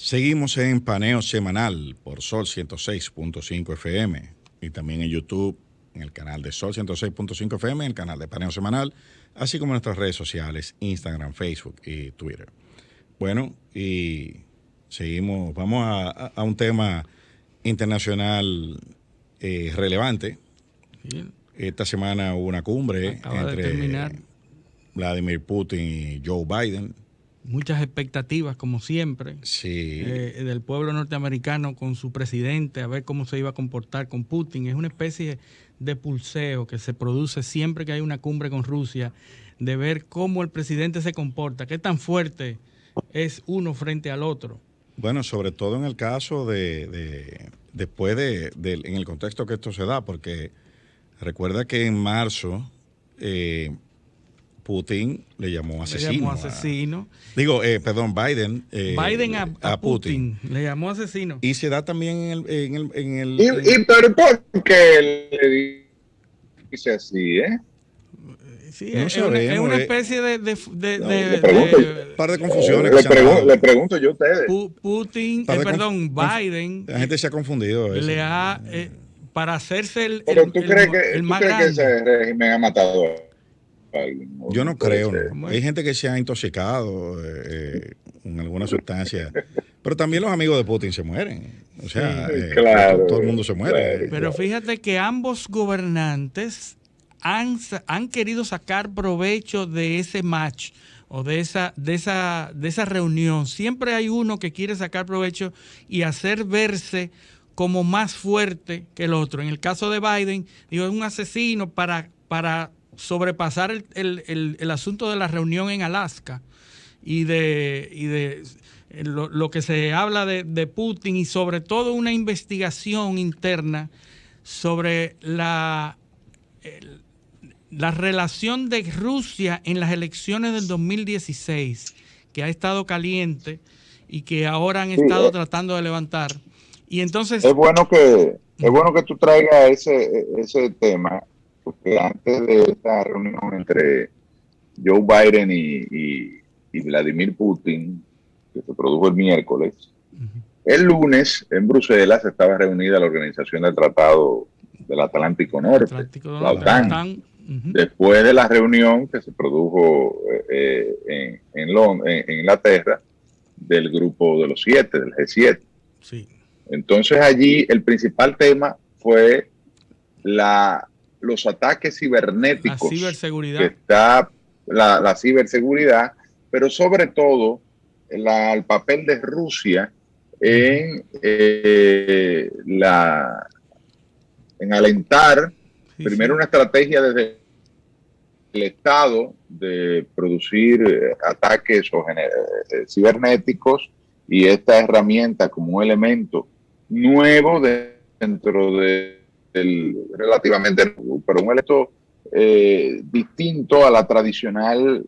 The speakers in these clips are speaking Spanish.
Seguimos en Paneo Semanal por Sol 106.5 FM y también en YouTube, en el canal de Sol 106.5 FM, en el canal de Paneo Semanal, así como en nuestras redes sociales, Instagram, Facebook y Twitter. Bueno, y seguimos, vamos a un tema internacional relevante. Bien. Esta semana hubo una cumbre entre Vladimir Putin y Joe Biden. Muchas expectativas, como siempre, sí. Del pueblo norteamericano con su presidente, a ver cómo se iba a comportar con Putin. Es una especie de pulseo que se produce siempre que hay una cumbre con Rusia, de ver cómo el presidente se comporta, qué tan fuerte es uno frente al otro. Bueno, sobre todo en el caso después en el contexto que esto se da, porque recuerda que en marzo Putin le llamó asesino. Biden. Biden a Putin le llamó asesino. Y se da también pero ¿por qué le dice así, Sí, no es una especie de par de confusiones. Le pregunto yo a ustedes. Biden. La gente se ha confundido. Le ha, para hacerse el ¿tú crees que ese régimen ha matado a alguien? Yo no creo. No. Hay gente que se ha intoxicado en alguna sustancia. Pero también los amigos de Putin se mueren. O sea, claro, todo el mundo se muere. Pero fíjate que ambos gobernantes han querido sacar provecho de ese match o de esa reunión. Siempre hay uno que quiere sacar provecho y hacer verse como más fuerte que el otro. En el caso de Biden, es un asesino para sobrepasar el asunto de la reunión en Alaska y de lo que se habla de Putin, y sobre todo una investigación interna sobre la relación de Rusia en las elecciones del 2016, que ha estado caliente y que ahora han estado tratando de levantar. Y entonces es bueno que tú traigas ese tema, porque antes de esta reunión entre Joe Biden y Vladimir Putin, que se produjo el miércoles, el lunes en Bruselas estaba reunida la Organización del Tratado del Atlántico Norte, la OTAN. Después de la reunión que se produjo en Inglaterra, del grupo de los 7, del G7. Sí. Entonces allí el principal tema fue los ataques cibernéticos. La ciberseguridad. Que está la ciberseguridad, pero sobre todo el papel de Rusia en alentar primero una estrategia desde el Estado de producir ataques cibernéticos, y esta herramienta como un elemento nuevo dentro del relativamente, pero un elemento distinto a la tradicional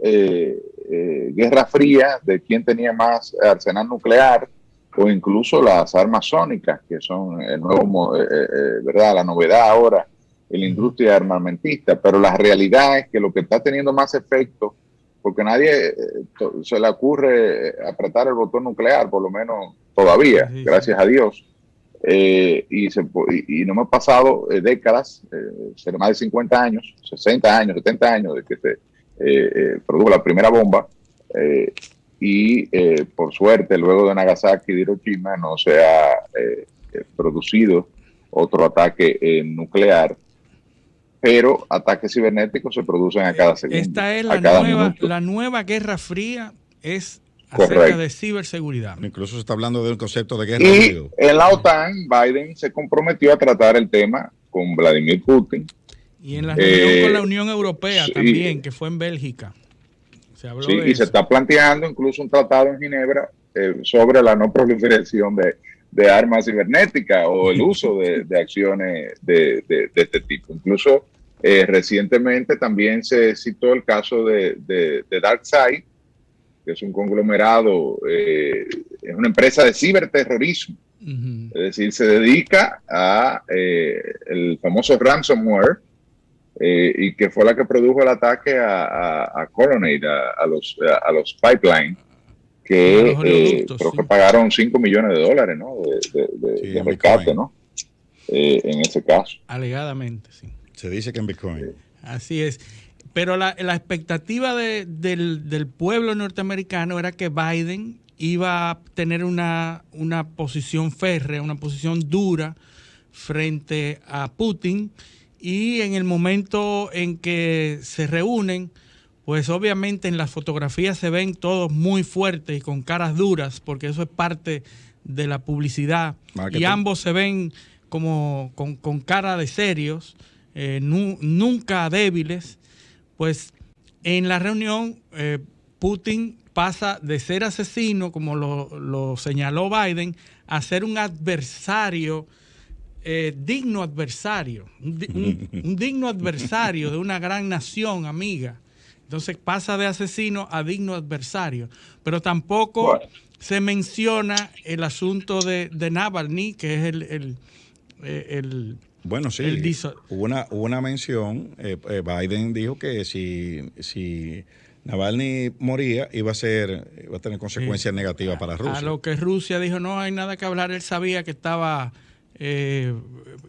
Guerra Fría de quién tenía más arsenal nuclear, o incluso las armas sónicas, que son el nuevo, ¿verdad? La novedad ahora en la industria armamentista. Pero la realidad es que lo que está teniendo más efecto, porque nadie se le ocurre apretar el botón nuclear, por lo menos todavía, gracias a Dios, y no hemos pasado décadas, más de 50 años, 60 años, 70 años de que se produjo la primera bomba, por suerte luego de Nagasaki y de Hiroshima no se ha producido otro ataque nuclear, pero ataques cibernéticos se producen a cada segundo. Esta es la nueva Guerra Fría, es acerca de ciberseguridad. Incluso se está hablando de un concepto de guerra. Y en la OTAN, Biden se comprometió a tratar el tema con Vladimir Putin. Y en la reunión con la Unión Europea también, que fue en Bélgica. Se habló de eso. Se está planteando incluso un tratado en Ginebra sobre la no proliferación de armas cibernéticas o el uso de acciones de este tipo. Incluso recientemente también se citó el caso de DarkSide, que es un conglomerado, es una empresa de ciberterrorismo. Es decir, se dedica a el famoso ransomware, y que fue la que produjo el ataque a Colonnade, a los pipelines que oleoductos, creo que pagaron $5 millones, ¿no? De rescate, Bitcoin, ¿no? En ese caso. Alegadamente, sí. se dice que en Bitcoin. Así es. Pero la expectativa del pueblo norteamericano era que Biden iba a tener una posición férrea, una posición dura frente a Putin, y en el momento en que se reúnen, pues obviamente en las fotografías se ven todos muy fuertes y con caras duras, porque eso es parte de la publicidad. Marketing. Y ambos se ven como con cara de serios, nunca débiles. Pues en la reunión Putin pasa de ser asesino, como lo señaló Biden, a ser un adversario, digno adversario, un digno adversario de una gran nación amiga. Entonces pasa de asesino a digno adversario. Pero tampoco se menciona el asunto de Navalny, que es el bueno, sí, hubo una mención. Biden dijo que si Navalny moría, iba a tener consecuencias negativas para Rusia. A lo que Rusia dijo, no hay nada que hablar. Él sabía que estaba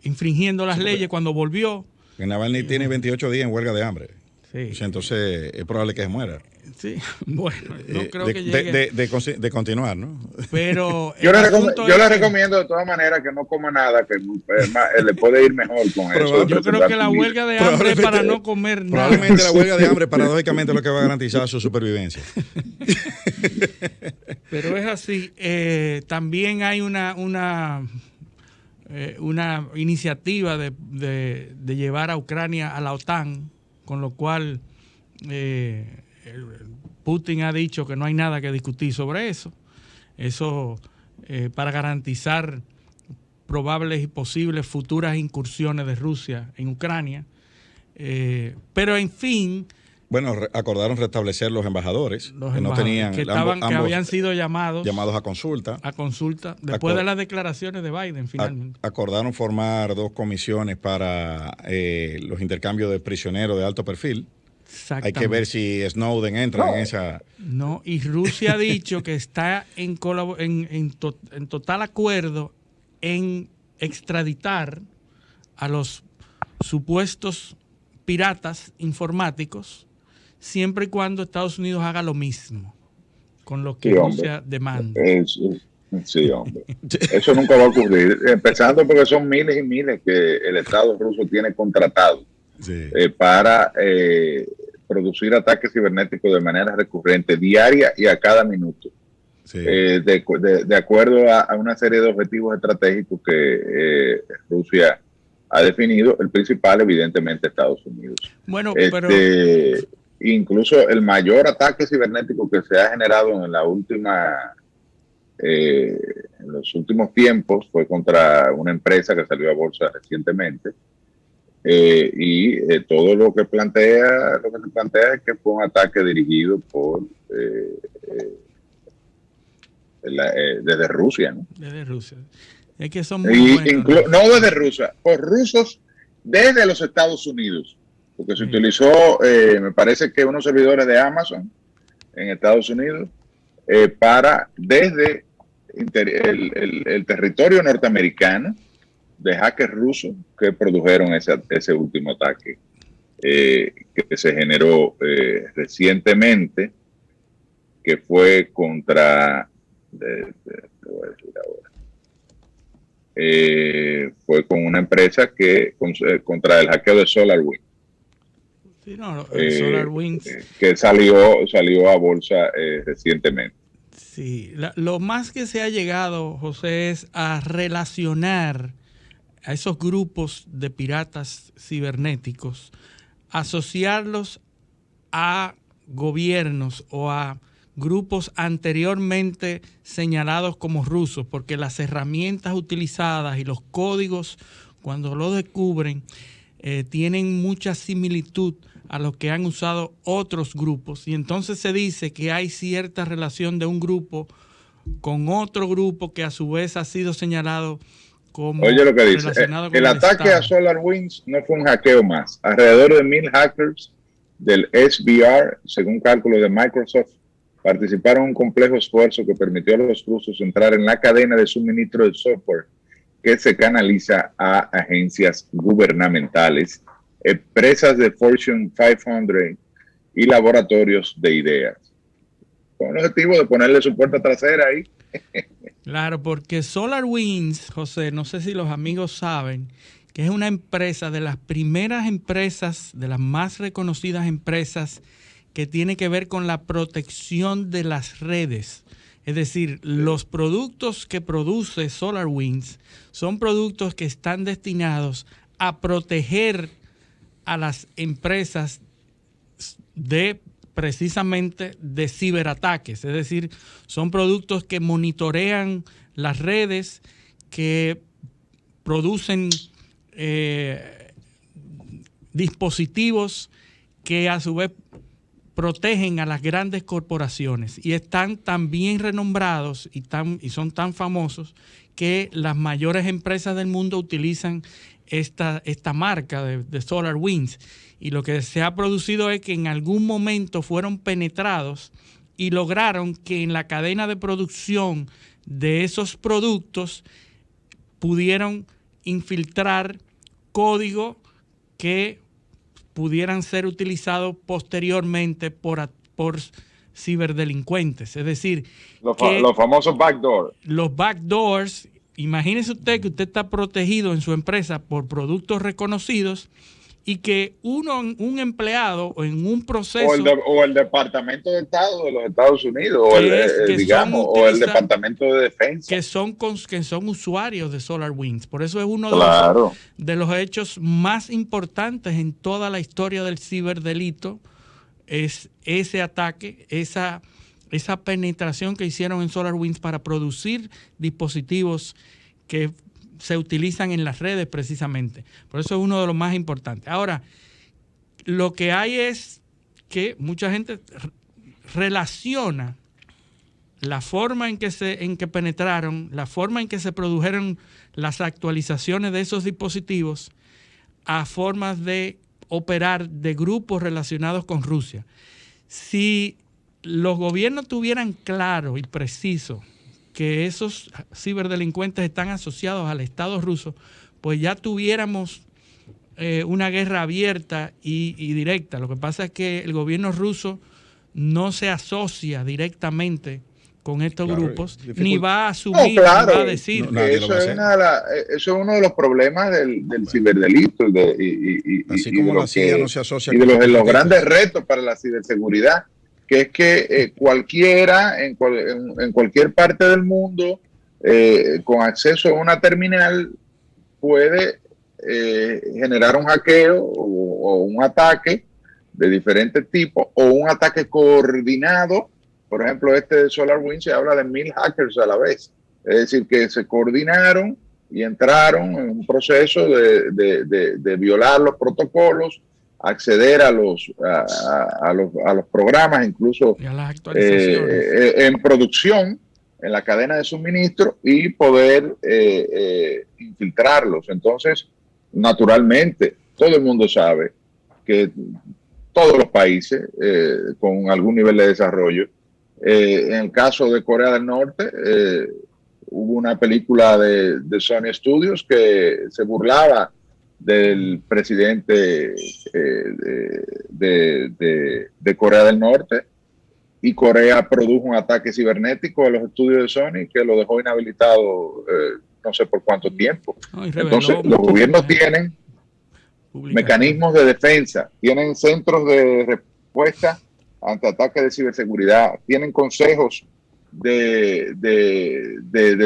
infringiendo las leyes cuando volvió. Que Navalny tiene 28 días en huelga de hambre. Sí. O sea, entonces es probable que se muera. Sí, bueno, no creo que llegue. De continuar, ¿no? Pero yo le recomiendo de todas maneras que no coma nada, que le puede ir mejor con eso. Yo creo que la huelga de hambre es para no comer nada. Probablemente la huelga de hambre, paradójicamente, es lo que va a garantizar su supervivencia. Pero es así. También hay una iniciativa de llevar a Ucrania a la OTAN, con lo cual Putin ha dicho que no hay nada que discutir sobre eso. Eso para garantizar probables y posibles futuras incursiones de Rusia en Ucrania. Pero en fin... Bueno, acordaron restablecer los embajadores que no tenían, que habían sido llamados a consulta. A consulta, después de las declaraciones de Biden, finalmente. Acordaron formar 2 comisiones para los intercambios de prisioneros de alto perfil. Hay que ver si Snowden entra en esa... No, y Rusia ha dicho que está en total acuerdo en extraditar a los supuestos piratas informáticos, siempre y cuando Estados Unidos haga lo mismo con lo que Rusia demanda. Sí, hombre. Eso nunca va a ocurrir. Empezando porque son miles y miles que el Estado ruso tiene contratado para producir ataques cibernéticos de manera recurrente, diaria y a cada minuto. Sí. De acuerdo a una serie de objetivos estratégicos que Rusia ha definido, el principal evidentemente Estados Unidos. Bueno, incluso el mayor ataque cibernético que se ha generado en los últimos tiempos fue contra una empresa que salió a bolsa recientemente, y todo lo que se plantea es que fue un ataque dirigido desde Rusia, ¿no? Desde Rusia. Es que son muy buenos. No desde Rusia, por rusos desde los Estados Unidos, porque se utilizó, me parece que unos servidores de Amazon en Estados Unidos para desde el territorio norteamericano de hackers rusos que produjeron ese último ataque que se generó recientemente, que fue contra voy a decir ahora. Fue con una empresa contra el hackeo de SolarWinds. Sí, no, SolarWinds que salió a bolsa recientemente. Sí, lo más que se ha llegado, José, es a relacionar a esos grupos de piratas cibernéticos, asociarlos a gobiernos o a grupos anteriormente señalados como rusos, porque las herramientas utilizadas y los códigos, cuando lo descubren, tienen mucha similitud a lo que han usado otros grupos, y entonces se dice que hay cierta relación de un grupo con otro grupo que a su vez ha sido señalado como... Oye lo que dice, el ataque a SolarWinds no fue un hackeo más. Alrededor de 1,000 hackers del SBR, según cálculos de Microsoft, participaron en un complejo esfuerzo que permitió a los rusos entrar en la cadena de suministro de software que se canaliza a agencias gubernamentales, empresas de Fortune 500 y laboratorios de ideas. Con el objetivo de ponerle su puerta trasera ahí. Claro, porque SolarWinds, José, no sé si los amigos saben, que es una empresa de las primeras empresas, de las más reconocidas empresas que tiene que ver con la protección de las redes. Es decir, los productos que produce SolarWinds son productos que están destinados a proteger a las empresas de precisamente de ciberataques. Es decir, son productos que monitorean las redes, que producen dispositivos que a su vez protegen a las grandes corporaciones y están tan bien renombrados y son tan famosos que las mayores empresas del mundo utilizan esta marca de SolarWinds. Y lo que se ha producido es que en algún momento fueron penetrados y lograron que en la cadena de producción de esos productos pudieron infiltrar código que pudieran ser utilizados posteriormente por ciberdelincuentes. Es decir, los famosos backdoors. Los backdoors, imagínese usted que usted está protegido en su empresa por productos reconocidos y que un empleado en un proceso... O el Departamento de Estado de los Estados Unidos, o el Departamento de Defensa. Que son usuarios de SolarWinds. Por eso es uno de los hechos más importantes en toda la historia del ciberdelito, es ese ataque, esa penetración que hicieron en SolarWinds para producir dispositivos que se utilizan en las redes precisamente. Por eso es uno de los más importantes. Ahora, lo que hay es que mucha gente relaciona la forma en que penetraron, la forma en que se produjeron las actualizaciones de esos dispositivos a formas de operar de grupos relacionados con Rusia. Si los gobiernos tuvieran claro y preciso que esos ciberdelincuentes están asociados al Estado ruso, pues ya tuviéramos una guerra abierta y directa. Lo que pasa es que el gobierno ruso no se asocia directamente con estos grupos, ni va a asumir, ni va a decir. Eso es uno de los problemas del ciberdelito así como la CIA no se asocia y de los grandes retos para la ciberseguridad, que es que cualquiera en cualquier parte del mundo con acceso a una terminal puede generar un hackeo o un ataque de diferentes tipos, o un ataque coordinado. Por ejemplo, de SolarWinds se habla de 1000 hackers a la vez. Es decir, que se coordinaron y entraron en un proceso de violar los protocolos, acceder a los programas, incluso y a las actualizaciones en producción, en la cadena de suministro, y poder infiltrarlos. Entonces, naturalmente, todo el mundo sabe que todos los países con algún nivel de desarrollo, en el caso de Corea del Norte, hubo una película de Sony Studios que se burlaba del presidente de Corea del Norte, y Corea produjo un ataque cibernético a los estudios de Sony que lo dejó inhabilitado no sé por cuánto tiempo. Entonces, los gobiernos tienen mecanismos de defensa, tienen centros de respuesta ante ataques de ciberseguridad, tienen consejos de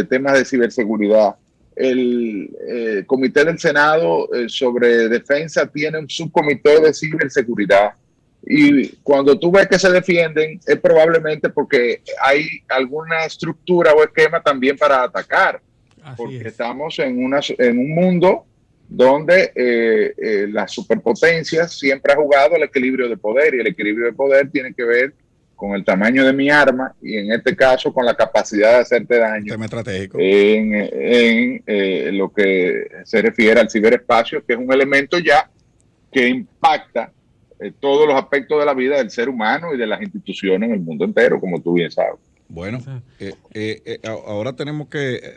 temas de ciberseguridad. El Comité del Senado sobre Defensa tiene un subcomité de ciberseguridad, y cuando tú ves que se defienden es probablemente porque hay alguna estructura o esquema también para atacar. Porque estamos en un mundo donde las superpotencias siempre han jugado el equilibrio de poder, y el equilibrio de poder tiene que ver con el tamaño de mi arma, y en este caso con la capacidad de hacerte daño en lo que se refiere al ciberespacio, que es un elemento ya que impacta todos los aspectos de la vida del ser humano y de las instituciones en el mundo entero, como tú bien sabes. Bueno, ahora tenemos que,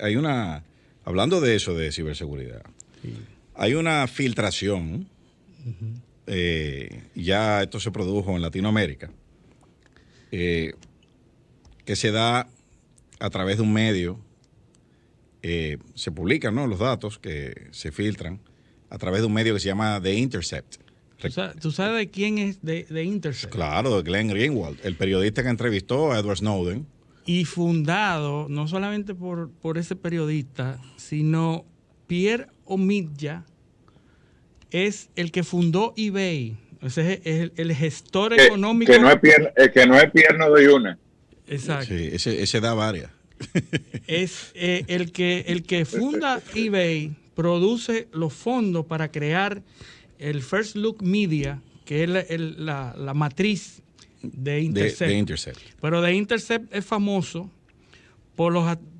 hablando de eso de ciberseguridad, sí, hay una filtración, ya esto se produjo en Latinoamérica, que se da a través de un medio, se publican, ¿no?, los datos que se filtran a través de un medio que se llama The Intercept. ¿Tú sabes de quién es The Intercept? Claro, de Glenn Greenwald, el periodista que entrevistó a Edward Snowden. Y fundado no solamente por ese periodista, sino Pierre Omidyar es el que fundó eBay. Ese es el gestor económico. Que no es pierno de una. Exacto. Sí, ese da varias. Es el que funda eBay, produce los fondos para crear el First Look Media, que es la matriz de Intercept. Pero The Intercept es famoso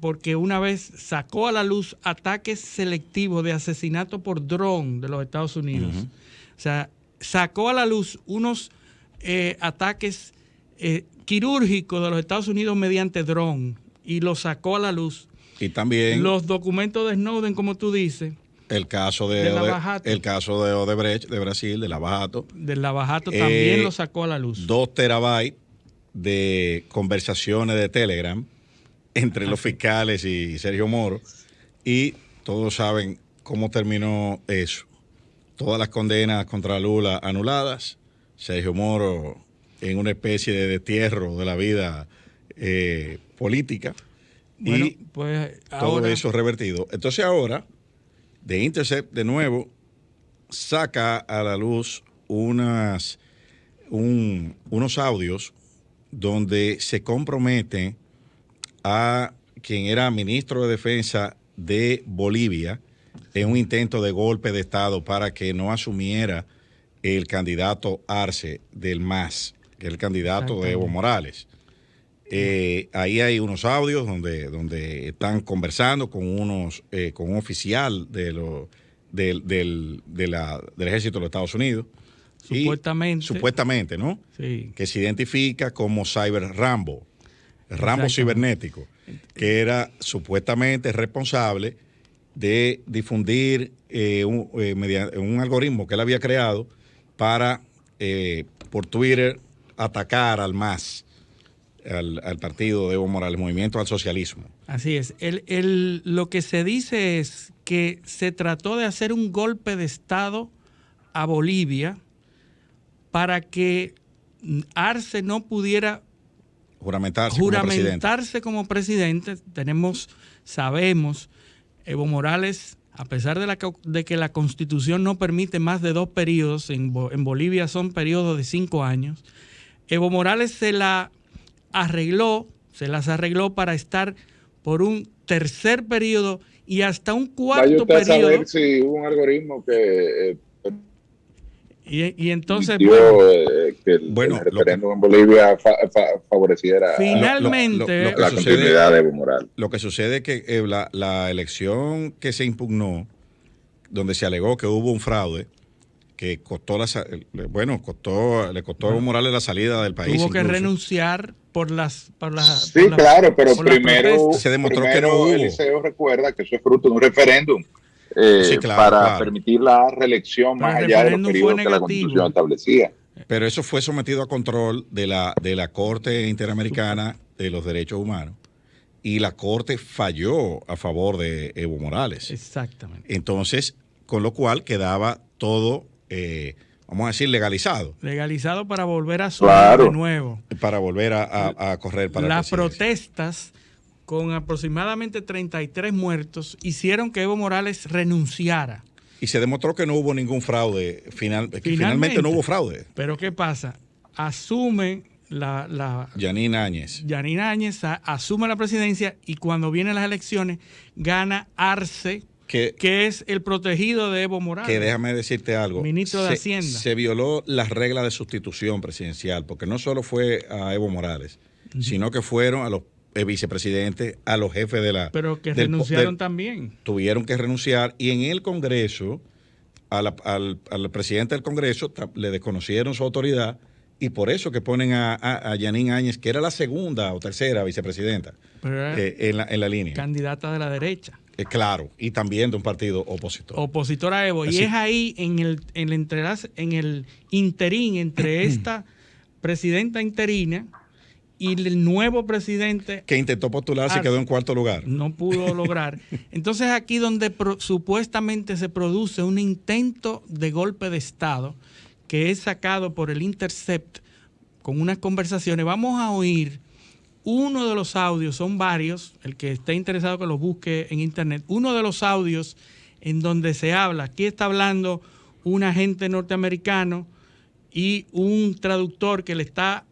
porque una vez sacó a la luz ataques selectivos de asesinato por dron de los Estados Unidos. Uh-huh. O sea, sacó a la luz unos ataques quirúrgicos de los Estados Unidos mediante dron y los sacó a la luz. Y también los documentos de Snowden, como tú dices. El caso de Odebrecht, de Brasil, de Lava Jato. De Lava Jato también lo sacó a la luz. 2 terabytes de conversaciones de Telegram entre los fiscales y Sergio Moro. Y todos saben cómo terminó eso. Todas las condenas contra Lula anuladas. Sergio Moro en una especie de destierro de la vida política. Bueno, y pues todo eso revertido. Entonces ahora The Intercept de nuevo saca a la luz unos audios donde se compromete a quien era ministro de Defensa de Bolivia en un intento de golpe de Estado para que no asumiera el candidato Arce del MAS, que es el candidato de Evo Morales. Ahí hay unos audios donde están conversando con un oficial del ejército de los Estados Unidos. Supuestamente, ¿no? Sí. Que se identifica como Cyber Rambo, Rambo cibernético, que era supuestamente responsable de difundir mediante un algoritmo que él había creado para, por Twitter, atacar al MAS. Al partido de Evo Morales, Movimiento al Socialismo. Así es. Lo que se dice es que se trató de hacer un golpe de Estado a Bolivia para que Arce no pudiera juramentarse como presidente. Sabemos, Evo Morales, a pesar de que la Constitución no permite más de 2 periodos, en Bolivia son periodos de 5 años, Evo Morales se las arregló para estar por un tercer periodo y hasta un cuarto periodo. Vaya usted a saber si hubo un algoritmo que y entonces que el referéndum en Bolivia favoreciera finalmente la continuidad de Evo Morales. Lo que sucede es que la elección que se impugnó, donde se alegó que hubo un fraude, que le costó a Evo Morales la salida del país. Tuvo que renunciar por las claro, pero primero se demostró que no hubo. Eliseo recuerda que eso es fruto de un referéndum para permitir la reelección más allá de los periodos que la Constitución establecía. Pero eso fue sometido a control de la Corte Interamericana de los Derechos Humanos y la Corte falló a favor de Evo Morales. Exactamente. Entonces, con lo cual quedaba todo vamos a decir, legalizado. Legalizado para volver a subir de nuevo. Para volver a correr para las protestas, con aproximadamente 33 muertos, hicieron que Evo Morales renunciara. Y se demostró que no hubo ningún fraude. Finalmente no hubo fraude. Pero ¿qué pasa? Asume Yanine Áñez. Yanine Áñez asume la presidencia y cuando vienen las elecciones gana Arce, que es el protegido de Evo Morales. Que déjame decirte algo. Ministro de Hacienda. Se violó las reglas de sustitución presidencial, porque no solo fue a Evo Morales, sino que fueron a los vicepresidentes, a los jefes de la... Pero que renunciaron también. Tuvieron que renunciar y en el Congreso al presidente del Congreso le desconocieron su autoridad y por eso que ponen a Yanine Áñez, que era la segunda o tercera vicepresidenta en la línea. Candidata de la derecha. Claro, y también de un partido opositor. Opositor a Evo. Así. Y es ahí en el interín entre esta presidenta interina y el nuevo presidente que intentó postularse y quedó en cuarto lugar. No pudo lograr. Entonces aquí donde supuestamente se produce un intento de golpe de Estado que es sacado por el Intercept con unas conversaciones. Vamos a oír uno de los audios, son varios, el que esté interesado que los busque en internet, uno de los audios en donde se habla, aquí está hablando un agente norteamericano y un traductor que le está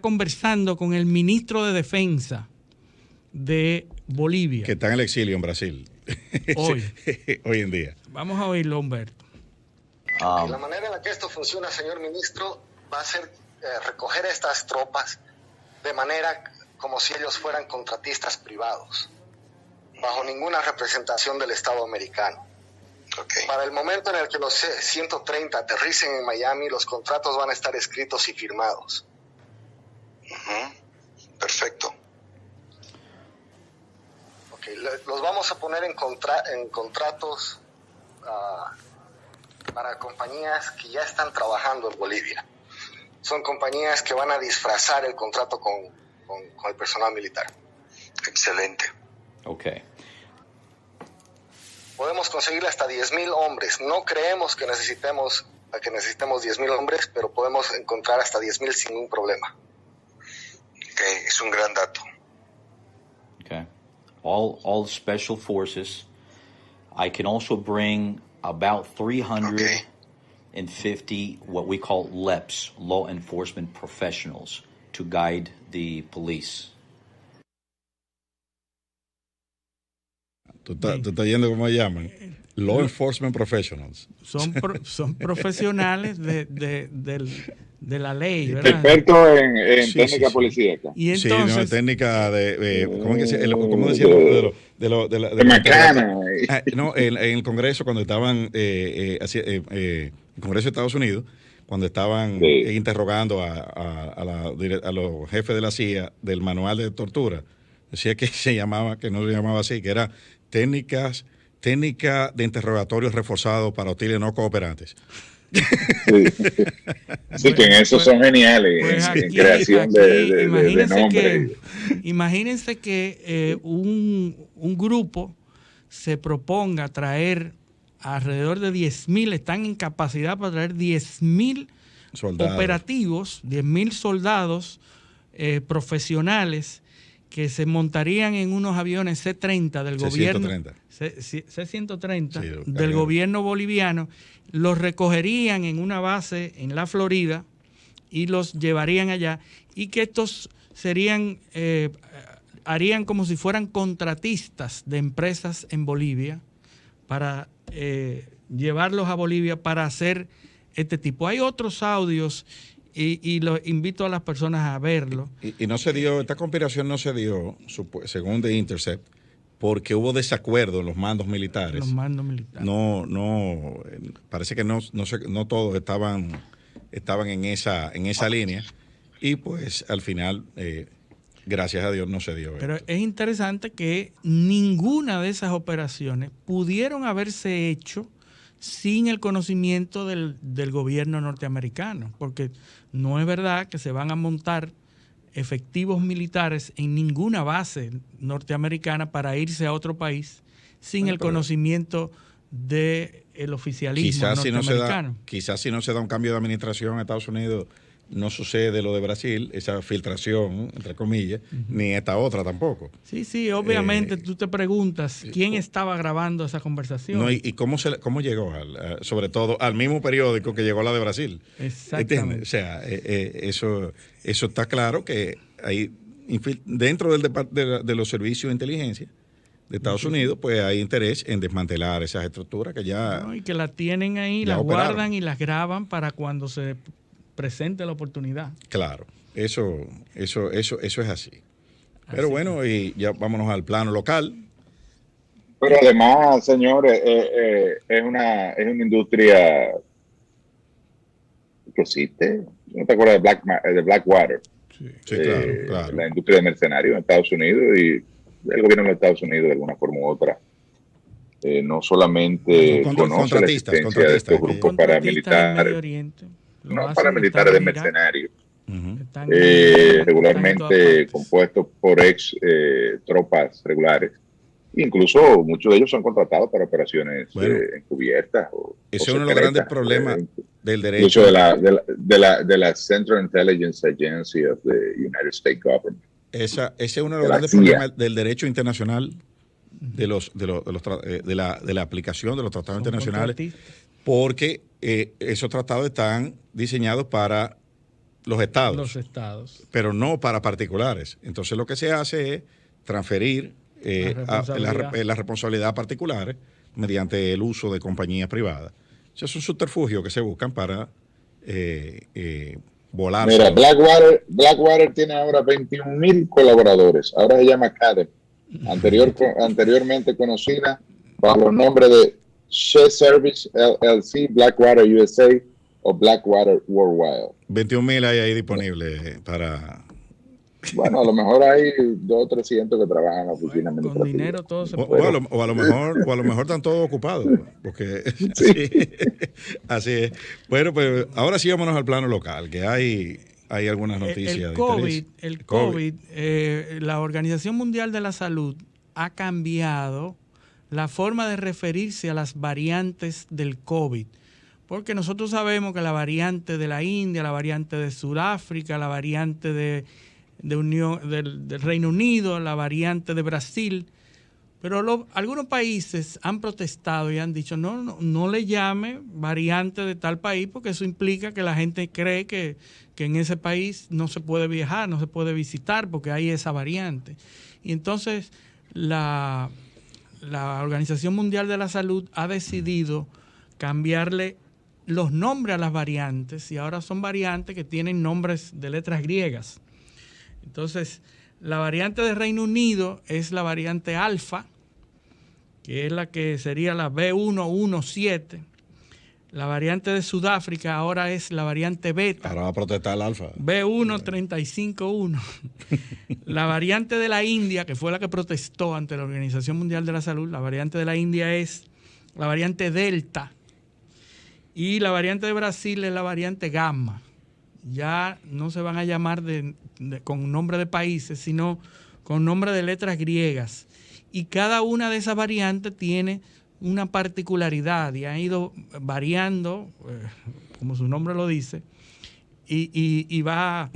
conversando con el ministro de Defensa de Bolivia. Que está en el exilio en Brasil. Hoy en día. Vamos a oírlo, Humberto. La manera en la que esto funciona, señor ministro, va a ser recoger estas tropas de manera como si ellos fueran contratistas privados, bajo ninguna representación del Estado americano. Okay. Para el momento en el que los 130 aterricen en Miami, los contratos van a estar escritos y firmados. Perfecto. Okay. Los vamos a poner en contratos para compañías que ya están trabajando en Bolivia. Son compañías que van a disfrazar el contrato con el personal militar. Excelente. Ok. Podemos conseguirle hasta 10,000 hombres. No creemos que necesitemos 10,000 hombres, pero podemos encontrar hasta 10,000 sin ningún problema. Ok, es un gran dato. Okay. All special forces. I can also bring about 350 what we call LEPs, law enforcement professionals, to guide the police. ¿Tú estás yendo cómo llaman? Law enforcement professionals. Son profesionales de la ley, ¿verdad? Expertos en técnica policíaca. Y entonces, sí, no, técnica de ¿cómo decía? De macana. No, en el Congreso cuando estaban el Congreso de Estados Unidos, cuando estaban interrogando a los jefes de la CIA del manual de tortura, decía que no se llamaba así, que era técnica de interrogatorios reforzados para hostiles no cooperantes. Sí, que en eso son geniales, pues aquí, en creación de nombres. Imagínense que un grupo se proponga traer alrededor de 10,000, están en capacidad para traer 10,000 operativos, 10,000 soldados profesionales que se montarían en unos aviones C-30 del gobierno. C-130 del gobierno boliviano, los recogerían en una base en la Florida y los llevarían allá, y que estos harían como si fueran contratistas de empresas en Bolivia para llevarlos a Bolivia para hacer este tipo. Hay otros audios y los invito a las personas a verlo. Y no se dio, esta conspiración no se dio, según The Intercept, porque hubo desacuerdo en los mandos militares. No, parece que no todos estaban en esa línea, y pues al final, gracias a Dios, no se dio. Pero es interesante que ninguna de esas operaciones pudieron haberse hecho sin el conocimiento del gobierno norteamericano, porque no es verdad que se van a montar efectivos militares en ninguna base norteamericana para irse a otro país sin el conocimiento del oficialismo norteamericano. Quizás si no se da un cambio de administración en Estados Unidos, no sucede lo de Brasil, esa filtración, entre comillas, ni esta otra tampoco. Sí, obviamente tú te preguntas quién estaba grabando esa conversación. No, y cómo llegó, sobre todo, al mismo periódico que llegó la de Brasil. Exactamente. ¿Entiendes? O sea, eso está claro que hay, dentro de los servicios de inteligencia de Estados Unidos, pues hay interés en desmantelar esas estructuras que ya... No, y que las tienen ahí, las guardan y las graban para cuando se presente la oportunidad. Claro, eso es así. Pero bueno, y ya vámonos al plano local. Pero además, señores, es una industria que existe. ¿No te acuerdas de Blackwater? Sí, claro. La industria de mercenarios en Estados Unidos, y el gobierno de Estados Unidos, de alguna forma u otra, no solamente conoce la existencia de estos grupos paramilitares, no paramilitares de mercenarios, regularmente compuestos por ex tropas regulares. Incluso muchos de ellos son contratados para operaciones encubiertas. Ese es uno de los grandes problemas del derecho. Incluso de la Central Intelligence Agency of the United States Government. Ese es uno de los grandes problemas del derecho internacional, de la aplicación de los tratados internacionales, porque esos tratados están diseñados para los estados, pero no para particulares. Entonces lo que se hace es transferir la responsabilidad a particulares mediante el uso de compañías privadas. Eso es un subterfugio que se buscan para volar. Mira, Blackwater tiene ahora 21,000 colaboradores. Ahora se llama Academy. Anteriormente conocida bajo los nombres de Share Service LLC, Blackwater USA o Blackwater Worldwide. 21,000 hay ahí disponibles para... Bueno, a lo mejor hay 200 o 300 que trabajan en la oficina administrativa. Con dinero todo se puede. O a lo mejor están todos ocupados, porque así es. Bueno, pues ahora sí vámonos al plano local, que hay algunas noticias. El COVID, la Organización Mundial de la Salud ha cambiado la forma de referirse a las variantes del COVID, porque nosotros sabemos que la variante de la India, la variante de Sudáfrica, la variante del Reino Unido, la variante de Brasil, pero algunos países han protestado y han dicho no le llame variante de tal país, porque eso implica que la gente cree que en ese país no se puede viajar, no se puede visitar porque hay esa variante. Y entonces la Organización Mundial de la Salud ha decidido cambiarle los nombres a las variantes, y ahora son variantes que tienen nombres de letras griegas. Entonces, la variante de Reino Unido es la variante alfa, que es la que sería la B117. La variante de Sudáfrica ahora es la variante beta. Ahora va a protestar el alfa. B1351. La variante de la India, que fue la que protestó ante la Organización Mundial de la Salud, la variante de la India es la variante delta. Y la variante de Brasil es la variante gamma. Ya no se van a llamar con nombre de países, sino con nombre de letras griegas. Y cada una de esas variantes tiene una particularidad y han ido variando, como su nombre lo dice, y va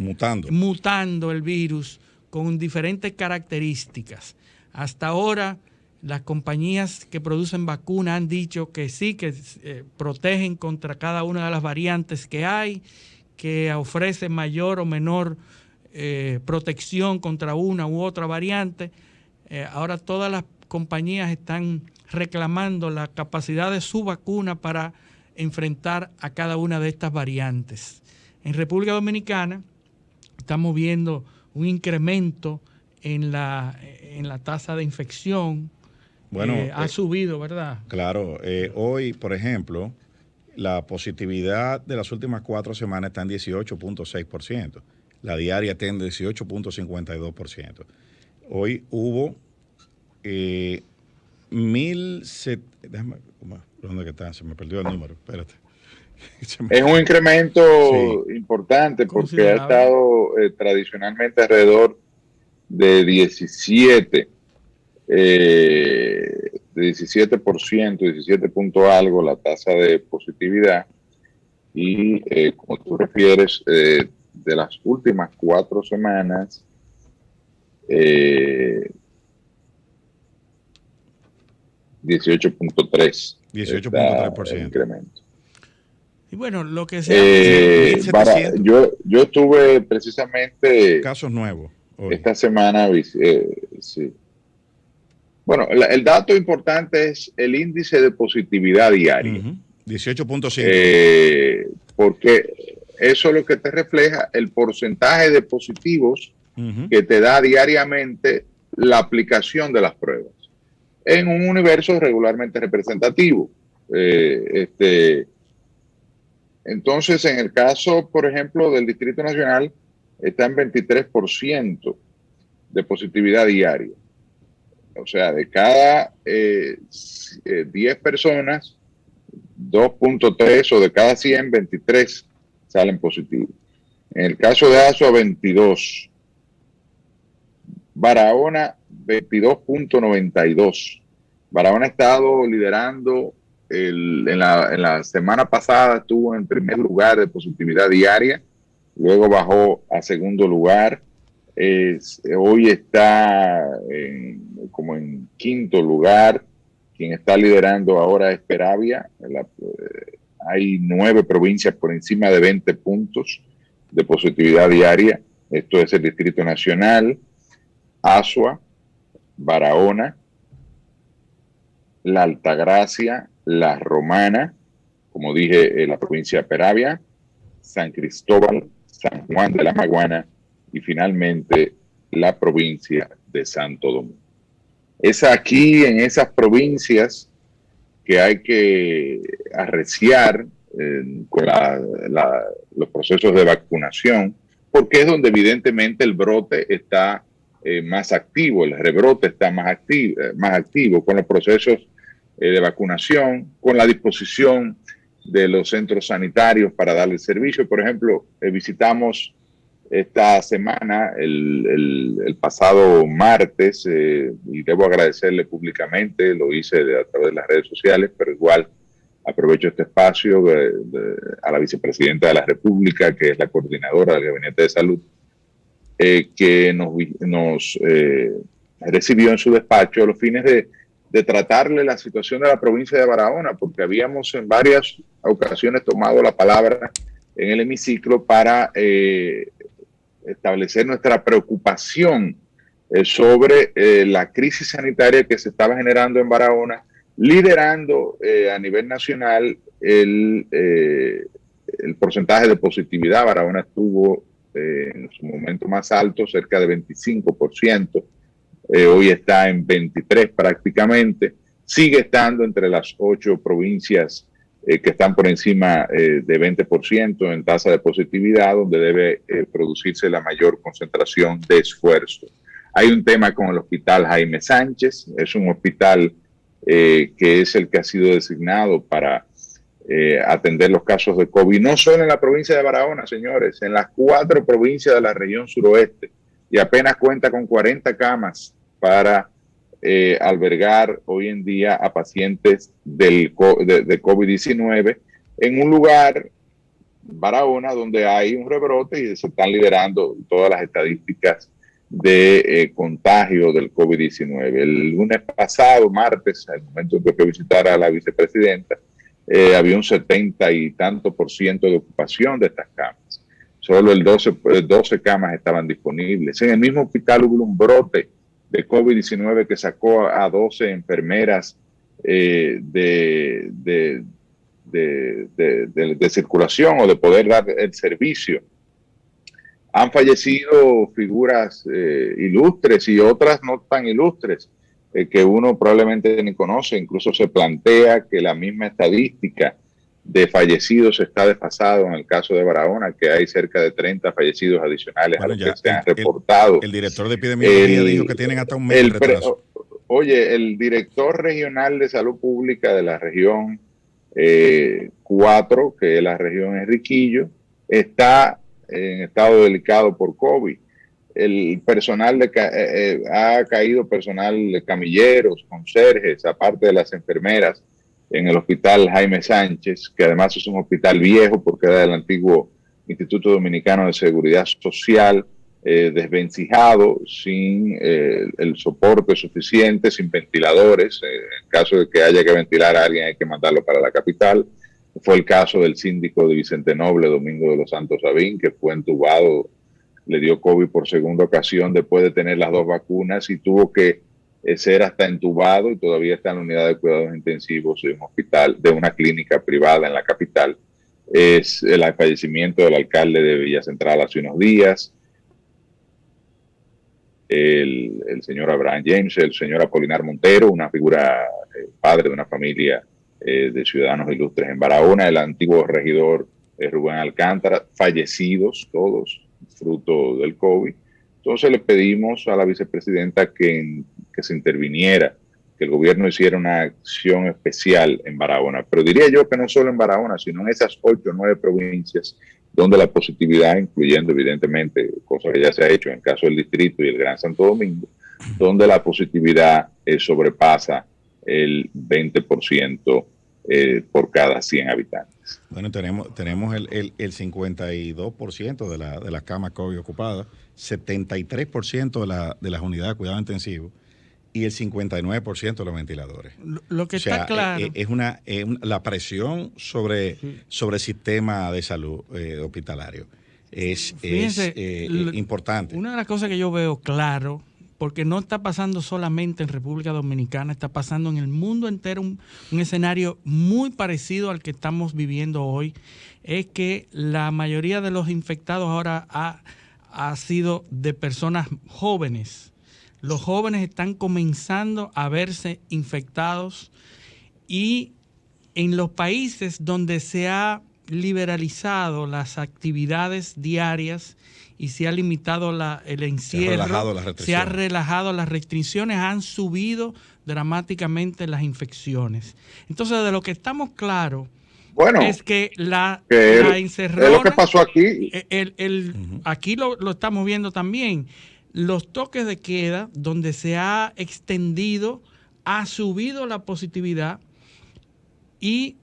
mutando el virus con diferentes características. Hasta ahora, las compañías que producen vacunas han dicho que sí, que protegen contra cada una de las variantes que hay, que ofrece mayor o menor protección contra una u otra variante. Ahora todas las compañías están reclamando la capacidad de su vacuna para enfrentar a cada una de estas variantes. En República Dominicana estamos viendo un incremento en la tasa de infección. Bueno, ha subido, ¿verdad? Claro. Hoy, por ejemplo, la positividad de las últimas 4 semanas está en 18.6%. La diaria está en 18.52%. Hoy hubo 1.000... ¿Dónde está? Se me perdió el número. Espérate. Es un incremento importante porque ha estado tradicionalmente alrededor de 17%, 17 punto algo la tasa de positividad, y como tú refieres, de las últimas 4 semanas, 18.3% incremento. Y bueno, lo que se yo estuve precisamente casos nuevos hoy. Esta semana, sí. Bueno, el dato importante es el índice de positividad diaria. 18.5. Porque eso es lo que te refleja el porcentaje de positivos que te da diariamente la aplicación de las pruebas. en un universo regularmente representativo. Entonces, en el caso, por ejemplo, del Distrito Nacional, está en 23% de positividad diaria. O sea, de cada 10 personas, 2.3 o de cada 100, 23 salen positivos. En el caso de Azua, 22. Barahona, 22.92. Barahona ha estado liderando, en la semana pasada estuvo en primer lugar de positividad diaria, luego bajó a segundo lugar. Hoy está como en quinto lugar. Quien está liderando ahora es Peravia. Hay 9 provincias por encima de 20 puntos de positividad diaria. Esto es el Distrito Nacional, Azua, Barahona, La Altagracia, La Romana, como dije, la provincia de Peravia, San Cristóbal, San Juan de la Maguana y finalmente la provincia de Santo Domingo. Es aquí en esas provincias que hay que arreciar con los procesos de vacunación, porque es donde evidentemente el brote está más activo, el rebrote está más activo con los procesos de vacunación, con la disposición de los centros sanitarios para darle servicio. Por ejemplo, visitamos esta semana, el pasado martes, y debo agradecerle públicamente, lo hice a través de las redes sociales, pero igual aprovecho este espacio a la vicepresidenta de la República, que es la coordinadora del Gabinete de Salud, que nos recibió en su despacho a los fines de tratarle la situación de la provincia de Barahona, porque habíamos en varias ocasiones tomado la palabra en el hemiciclo para establecer nuestra preocupación sobre la crisis sanitaria que se estaba generando en Barahona, liderando a nivel nacional el porcentaje de positividad. Barahona estuvo en su momento más alto, cerca de 25%. Hoy está en 23 prácticamente. Sigue estando entre las 8 provincias que están por encima de 20% en tasa de positividad, donde debe producirse la mayor concentración de esfuerzo. Hay un tema con el hospital Jaime Sánchez. Es un hospital que es el que ha sido designado para atender los casos de COVID, no solo en la provincia de Barahona, señores, en las 4 provincias de la región suroeste, y apenas cuenta con 40 camas para albergar hoy en día a pacientes de COVID-19 en un lugar, Barahona, donde hay un rebrote y se están liderando todas las estadísticas de contagio del COVID-19. El lunes pasado, martes, al momento en que fui a visitar a la vicepresidenta, había un 70 y tanto % de ocupación de estas camas. Solo 12 camas estaban disponibles. En el mismo hospital hubo un brote de COVID-19 que sacó a 12 enfermeras de circulación o de poder dar el servicio. Han fallecido figuras ilustres y otras no tan ilustres que uno probablemente ni conoce. Incluso se plantea que la misma estadística de fallecidos está desfasado en el caso de Barahona, que hay cerca de 30 fallecidos adicionales a los que se han reportado. El director de epidemiología dijo que tienen hasta un mes de retraso. Oye, el director regional de salud pública de la región 4, que es la región Enriquillo, está en estado delicado por COVID. El personal ha caído personal de camilleros, conserjes, aparte de las enfermeras, en el hospital Jaime Sánchez, que además es un hospital viejo porque era del antiguo Instituto Dominicano de Seguridad Social, desvencijado, sin el soporte suficiente, sin ventiladores. En caso de que haya que ventilar a alguien hay que mandarlo para la capital. Fue el caso del síndico de Vicente Noble, Domingo de los Santos Sabín, que fue entubado, le dio COVID por segunda ocasión después de tener las 2 vacunas y tuvo que ser hasta entubado y todavía está en la unidad de cuidados intensivos de un hospital, de una clínica privada en la capital. Es el fallecimiento del alcalde de Villa Central hace unos días. el señor Abraham James, el señor Apolinar Montero, una figura, padre de una familia de ciudadanos ilustres en Barahona, el antiguo regidor Rubén Alcántara, fallecidos todos, fruto del COVID. Entonces le pedimos a la vicepresidenta que se interviniera, que el gobierno hiciera una acción especial en Barahona. Pero diría yo que no solo en Barahona, sino en esas 8 o 9 provincias donde la positividad, incluyendo evidentemente, cosa que ya se ha hecho en el caso del Distrito y el Gran Santo Domingo, donde la positividad sobrepasa el 20% por cada 100 habitantes. Bueno, tenemos el 52% de las camas COVID ocupadas, 73% de las unidades de cuidado intensivo y el 59% de los ventiladores. Lo que está claro es la presión sobre el sistema de salud hospitalario es importante. Una de las cosas que yo veo claro, porque no está pasando solamente en República Dominicana, está pasando en el mundo entero un escenario muy parecido al que estamos viviendo hoy, es que la mayoría de los infectados ahora ha sido de personas jóvenes. Los jóvenes están comenzando a verse infectados y en los países donde se ha liberalizado las actividades diarias y se ha limitado el encierro, se ha relajado las restricciones, han subido dramáticamente las infecciones. Entonces, de lo que estamos claros es que la encerrona, es lo que pasó aquí. Aquí lo estamos viendo también. Los toques de queda, donde se ha extendido, ha subido la positividad, y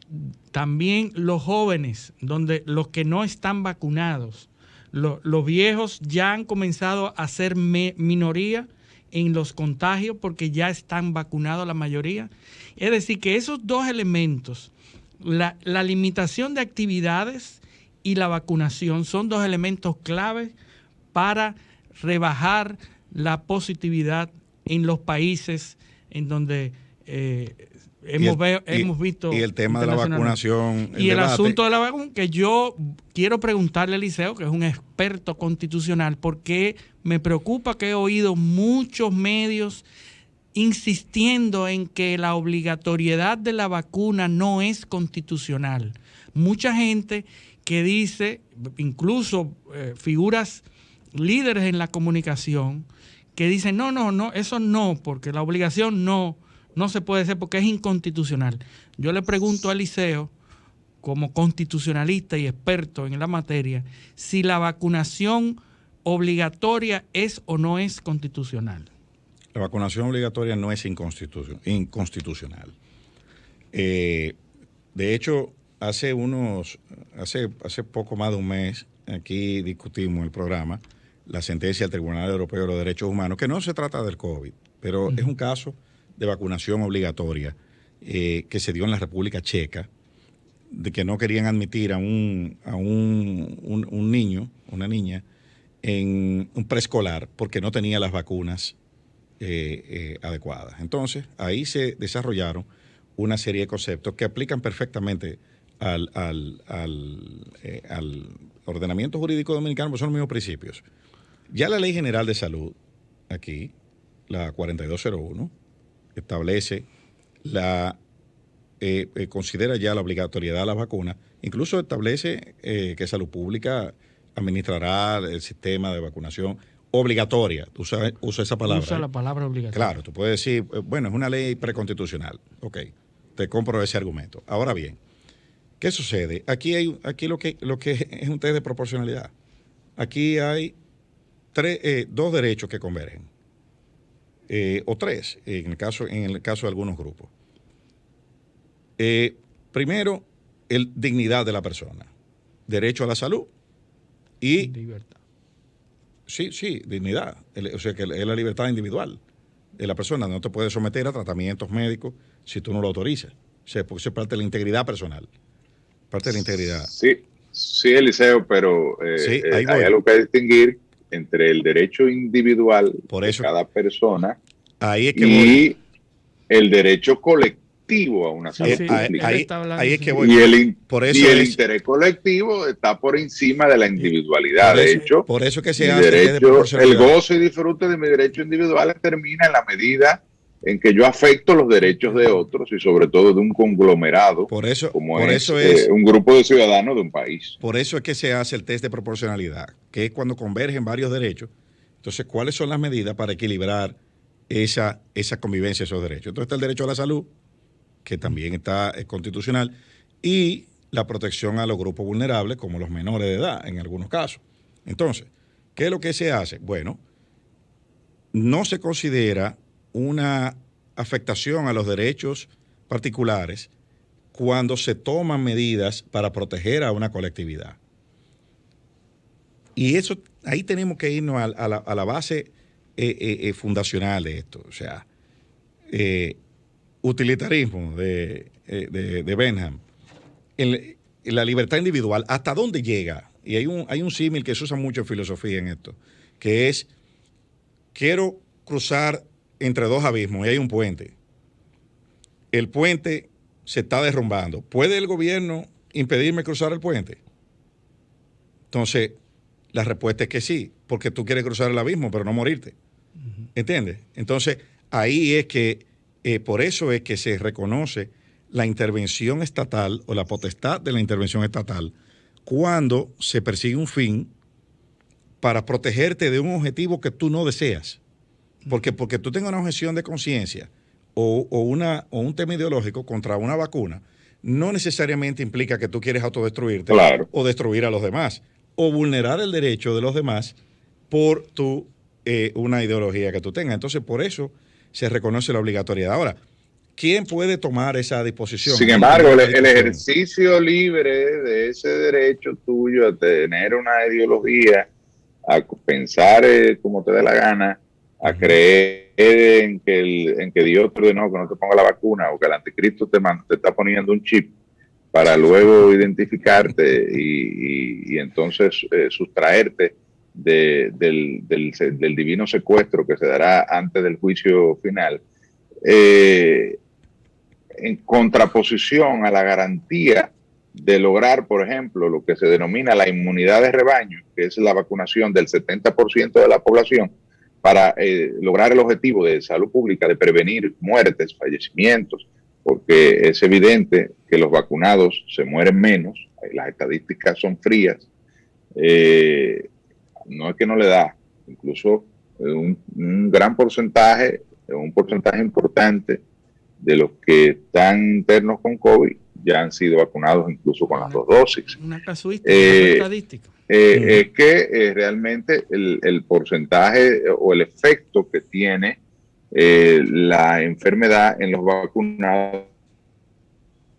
también los jóvenes, donde los que no están vacunados, los viejos ya han comenzado a ser minoría en los contagios porque ya están vacunados la mayoría. Es decir, que esos dos elementos, la limitación de actividades y la vacunación, son dos elementos claves para rebajar la positividad en los países en donde hemos visto. Y el tema de la vacunación. Y el asunto de la vacuna, que yo quiero preguntarle a Eliseo, que es un experto constitucional, porque me preocupa que he oído muchos medios insistiendo en que la obligatoriedad de la vacuna no es constitucional. Mucha gente que dice, incluso figuras líderes en la comunicación, que dicen no, eso no, porque la obligación no se puede hacer porque es inconstitucional. Yo le pregunto a Eliseo, como constitucionalista y experto en la materia, si la vacunación obligatoria es o no es constitucional. La vacunación obligatoria no es inconstitucional. De hecho, hace poco más de un mes, aquí discutimos en el programa la sentencia del Tribunal Europeo de los Derechos Humanos, que no se trata del COVID, pero es un caso de vacunación obligatoria que se dio en la República Checa, de que no querían admitir a un niño, una niña, en un preescolar porque no tenía las vacunas adecuadas. Entonces, ahí se desarrollaron una serie de conceptos que aplican perfectamente al ordenamiento jurídico dominicano, pues son los mismos principios. Ya la Ley General de Salud, aquí, la 4201, establece considera ya la obligatoriedad de las vacunas, incluso establece que Salud Pública administrará el sistema de vacunación obligatoria. Usa esa palabra. Usa la palabra obligatoria. Claro, tú puedes decir, bueno, es una ley preconstitucional. Ok, te compro ese argumento. Ahora bien, ¿qué sucede? Aquí lo que es un test de proporcionalidad. Aquí hay dos derechos que convergen. O tres, en el caso de algunos grupos. Primero, dignidad de la persona. Derecho a la salud y libertad. Sí, dignidad. O sea, que es la libertad individual de la persona. No te puedes someter a tratamientos médicos si tú no lo autorizas. O sea, porque eso es parte de la integridad personal. Parte de la integridad. Sí, Eliseo, pero hay algo que distinguir entre el derecho individual de cada persona ahí es que y el derecho colectivo colectivo a una salud pública. Ahí es que voy. Por eso el interés colectivo está por encima de la individualidad. De hecho, por eso que se hace el goce y disfrute de mis derechos individuales termina en la medida en que yo afecto los derechos de otros y sobre todo de un conglomerado como es un grupo de ciudadanos de un país. Por eso es que se hace el test de proporcionalidad, que es cuando convergen varios derechos. Entonces, ¿cuáles son las medidas para equilibrar esa convivencia, esos derechos? Entonces está el derecho a la salud, que también está constitucional, y la protección a los grupos vulnerables, como los menores de edad, en algunos casos. Entonces, ¿qué es lo que se hace? Bueno, no se considera una afectación a los derechos particulares cuando se toman medidas para proteger a una colectividad. Y eso, ahí tenemos que irnos a la base fundacional de esto. O sea, utilitarismo de Benham. La libertad individual, ¿hasta dónde llega? Y hay un símil que se usa mucho en filosofía en esto, que es, quiero cruzar entre dos abismos y hay un puente. El puente se está derrumbando. ¿Puede el gobierno impedirme cruzar el puente? Entonces, la respuesta es que sí, porque tú quieres cruzar el abismo, pero no morirte. ¿Entiendes? Entonces, ahí es que, por eso es que se reconoce la intervención estatal o la potestad de la intervención estatal cuando se persigue un fin para protegerte de un objetivo que tú no deseas. Porque tú tengas una objeción de conciencia o un tema ideológico contra una vacuna, no necesariamente implica que tú quieres autodestruirte o destruir a los demás o vulnerar el derecho de los demás por una ideología que tú tengas. Entonces, por eso se reconoce la obligatoriedad. Ahora, ¿quién puede tomar esa disposición? Sin embargo, el ejercicio libre de ese derecho tuyo a tener una ideología, a pensar como te dé la gana, a creer en que Dios te ordenó que no te ponga la vacuna o que el anticristo te está poniendo un chip para luego identificarte y entonces sustraerte del divino secuestro que se dará antes del juicio final, en contraposición a la garantía de lograr, por ejemplo, lo que se denomina la inmunidad de rebaño, que es la vacunación del 70% de la población, para lograr el objetivo de salud pública de prevenir muertes, fallecimientos, porque es evidente que los vacunados se mueren menos, las estadísticas son frías, no es que no le da, incluso un gran porcentaje, un porcentaje importante de los que están internos con COVID ya han sido vacunados incluso con las dos dosis. Una casuística, una estadística. Es que realmente el porcentaje o el efecto que tiene la enfermedad en los vacunados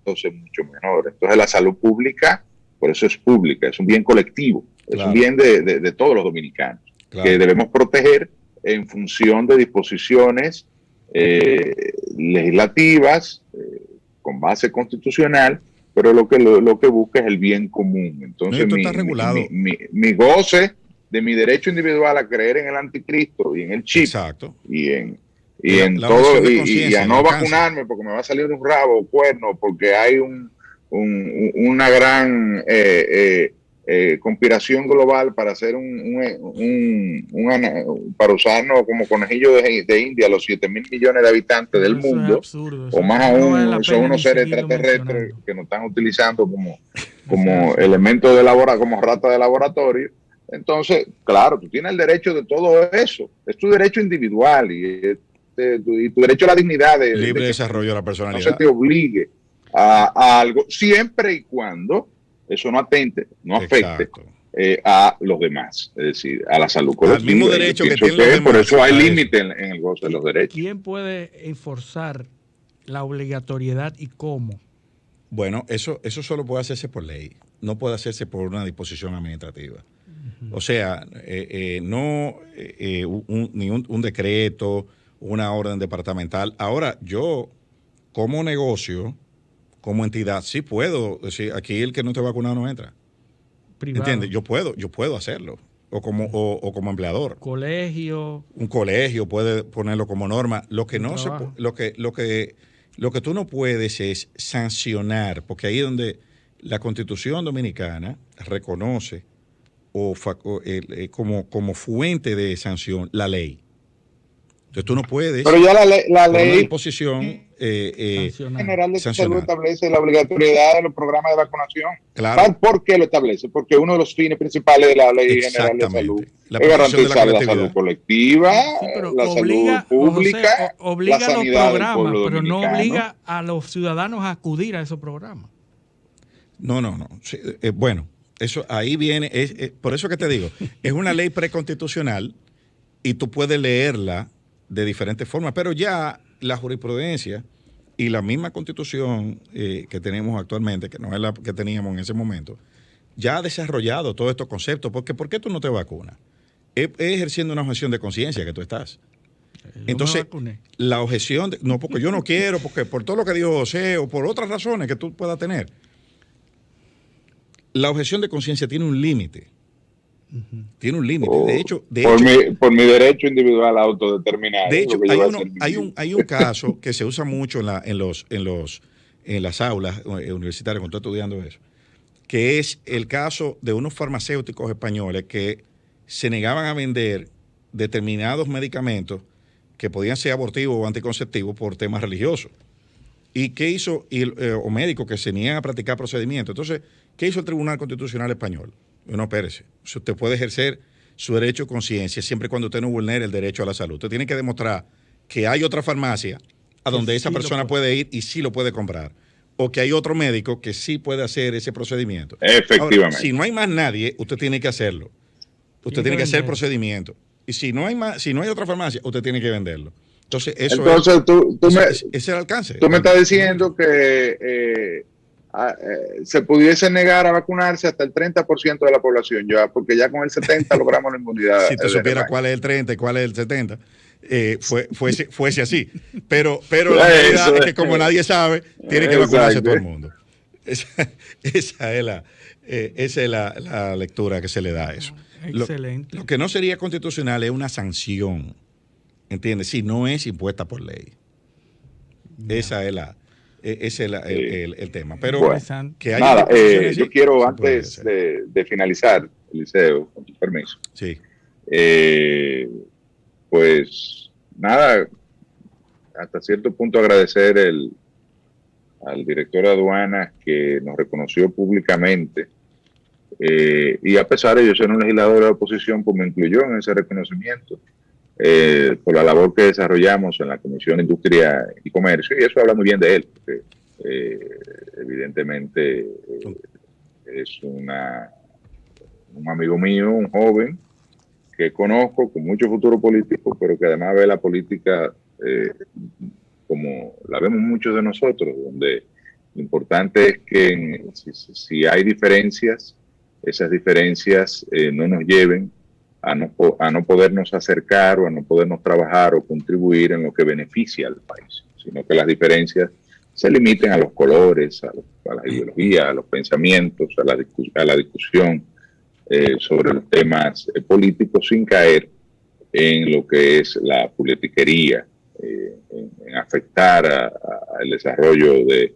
es mucho menor. Entonces la salud pública, por eso es pública, es un bien colectivo, es un bien de todos los dominicanos, que debemos proteger en función de disposiciones legislativas con base constitucional, pero lo que busca es el bien común. Entonces, mi goce de mi derecho individual a creer en el anticristo y en el chip, y en todo, y a no vacunarme porque me va a salir un rabo o cuerno, porque hay una gran conspiración global para hacer para usarnos como conejillos de India, los 7.000 millones de habitantes del mundo, o más aún, son unos seres extraterrestres que nos están utilizando como elementos de como rata de laboratorio. Entonces, claro, tú tienes el derecho de todo eso, es tu derecho individual y tu derecho a la dignidad de libre desarrollo de la personalidad. No se te obligue a algo, siempre y cuando eso no atente, no afecte a los demás, es decir, a la salud colectiva. Al mismo derecho que tienen los demás. Por eso hay límite en el goce de los derechos. ¿Quién puede enforzar la obligatoriedad y cómo? Bueno, eso solo puede hacerse por ley, no puede hacerse por una disposición administrativa. O sea, no ni un decreto, una orden departamental. Ahora, yo, como negocio, como entidad, sí puedo decir, aquí el que no esté vacunado no entra. Privado. ¿Entiendes? Yo puedo hacerlo. O como empleador. Colegio. Un colegio puede ponerlo como norma. Lo que no se lo que Lo que tú no puedes es sancionar, porque ahí es donde la Constitución Dominicana reconoce como fuente de sanción la ley. Entonces tú no puedes, Pero ya la por una ley disposición general de salud sancionar. establece la obligatoriedad de los programas de vacunación. Claro. ¿Por qué lo establece? Porque uno de los fines principales de la ley general de salud La es protección de la garantizar la colectividad. salud colectiva, Sí, pero la obliga, salud pública, José, obliga la a los sanidad del programas, pueblo pero no dominicano. obliga a los ciudadanos a acudir a esos programas. No. Sí, bueno, eso ahí viene, por eso que te digo, es una ley preconstitucional y tú puedes leerla de diferentes formas, pero ya la jurisprudencia y la misma constitución que tenemos actualmente, que no es la que teníamos en ese momento, ya ha desarrollado todos estos conceptos, porque ¿por qué tú no te vacunas? Es ejerciendo una objeción de conciencia que tú estás. Entonces, la objeción, no, porque yo no quiero, porque por todo lo que dijo José o por otras razones que tú puedas tener, la objeción de conciencia tiene un límite. Tiene un límite. De hecho, por mi derecho individual a autodeterminar. De hecho, hay un caso que se usa mucho en las aulas universitarias cuando estoy estudiando eso, que es el caso de unos farmacéuticos españoles que se negaban a vender determinados medicamentos que podían ser abortivos o anticonceptivos por temas religiosos. ¿Y qué hizo? O médicos que se niegan a practicar procedimientos. Entonces, ¿qué hizo el Tribunal Constitucional Español? No, espérese. Usted puede ejercer su derecho a conciencia siempre y cuando usted no vulnere el derecho a la salud. Usted tiene que demostrar que hay otra farmacia a donde esa persona puede ir y sí lo puede comprar. O que hay otro médico que sí puede hacer ese procedimiento. Efectivamente. Ahora, si no hay más nadie, usted tiene que hacerlo. Usted tiene que hacer el procedimiento. Y si no hay otra farmacia, usted tiene que venderlo. Entonces, ese es el alcance. Tú me estás diciendo que se pudiese negar a vacunarse hasta el 30% de la población, ya, porque ya con el 70% logramos la inmunidad. Si te supiera cuál es el 30 y cuál es el 70, fuese así. Pero la realidad es que como nadie sabe, tiene que vacunarse todo el mundo. Esa es la lectura que se le da a eso. Excelente. Lo que no sería constitucional es una sanción, ¿entiendes? Si no es impuesta por ley. Ese es el tema. Pero bueno, que haya yo quiero, antes de finalizar, Eliseo, con tu permiso. Sí. Pues nada, hasta cierto punto agradecer al director de aduanas que nos reconoció públicamente, y a pesar de yo ser un legislador de la oposición, pues me incluyó en ese reconocimiento por la labor que desarrollamos en la Comisión de Industria y Comercio, y eso habla muy bien de él, porque evidentemente es un amigo mío, un joven que conozco con mucho futuro político, pero que además ve la política como la vemos muchos de nosotros, donde lo importante es que si hay diferencias, esas diferencias no nos lleven a no podernos acercar o a no podernos trabajar o contribuir en lo que beneficia al país, sino que las diferencias se limiten a los colores, a la ideología, a los pensamientos, a la discusión sobre los temas políticos, sin caer en lo que es la politiquería, en afectar al desarrollo de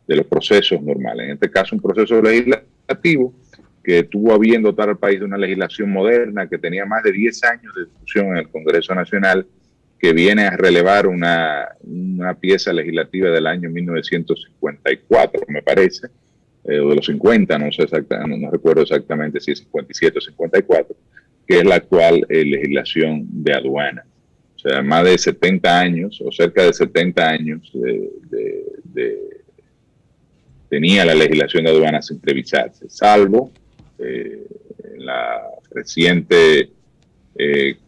los procesos normales. En este caso, un proceso legislativo que tuvo a bien dotar al país de una legislación moderna que tenía más de 10 años de discusión en el Congreso Nacional, que viene a relevar una pieza legislativa del año 1954, me parece, o de los 50, no recuerdo exactamente si es 57 o 54, que es la actual legislación de aduana. O sea, más de 70 años, o cerca de 70 años, tenía la legislación de aduanas sin revisarse, salvo la reciente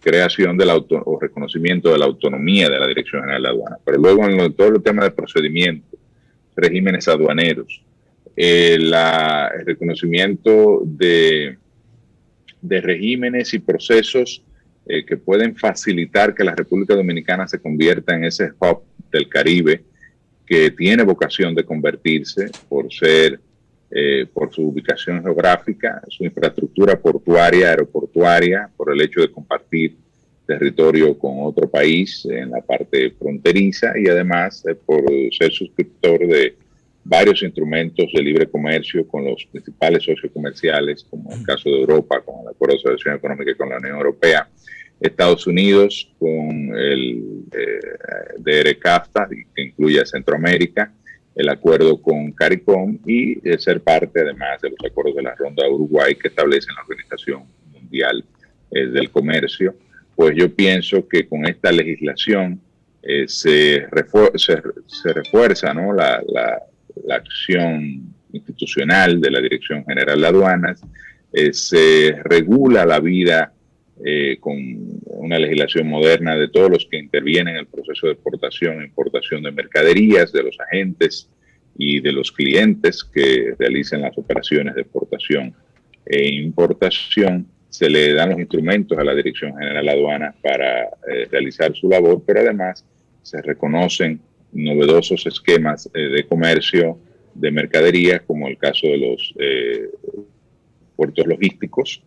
creación o reconocimiento de la autonomía de la Dirección General de Aduanas. Pero luego en todo el tema de procedimientos, regímenes aduaneros, el reconocimiento de regímenes y procesos que pueden facilitar que la República Dominicana se convierta en ese hub del Caribe que tiene vocación de convertirse por su ubicación geográfica, su infraestructura portuaria, aeroportuaria, por el hecho de compartir territorio con otro país en la parte fronteriza y además por ser suscriptor de varios instrumentos de libre comercio con los principales socios comerciales, como el caso de Europa, con el Acuerdo de Asociación Económica con la Unión Europea, Estados Unidos con el DRCAFTA, que incluye a Centroamérica, el acuerdo con CARICOM y ser parte además de los acuerdos de la Ronda de Uruguay que establecen la Organización Mundial del Comercio. Pues yo pienso que con esta legislación se refuerza, ¿no?, la acción institucional de la Dirección General de Aduanas, se regula la vida con una legislación moderna de todos los que intervienen en el proceso de exportación e importación de mercaderías, de los agentes y de los clientes que realizan las operaciones de exportación e importación. Se le dan los instrumentos a la Dirección General de Aduanas para realizar su labor, pero además se reconocen novedosos esquemas de comercio de mercaderías, como el caso de los puertos logísticos,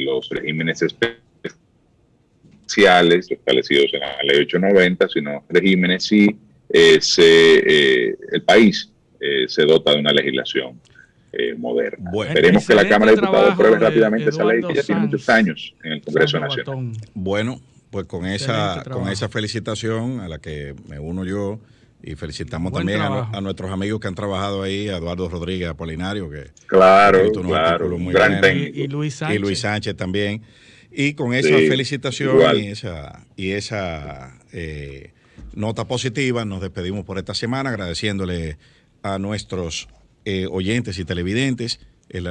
los regímenes especiales establecidos en la Ley 890, sino regímenes si el país se dota de una legislación moderna. Bueno, esperemos que la Cámara de Diputados apruebe de rápidamente esa ley, que ya tiene Sanz, muchos años en el Congreso Sanz Nacional. Batón. Bueno, pues con esa trabajo. felicitación a la que me uno yo, y felicitamos Buen también trabajo. a nuestros amigos que han trabajado ahí, a Eduardo Rodríguez Apolinario, que Claro, ha escrito unos claro, artículos muy gran buenos, técnico. Y Luis Sánchez. y Luis Sánchez también. Y con esa Sí, felicitación igual. y esa nota positiva, nos despedimos por esta semana, agradeciéndole a nuestros oyentes y televidentes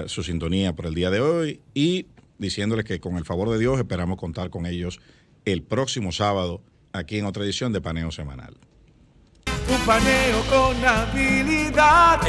su sintonía por el día de hoy y diciéndoles que con el favor de Dios esperamos contar con ellos el próximo sábado aquí en otra edición de Paneo Semanal. Un paneo con habilidad.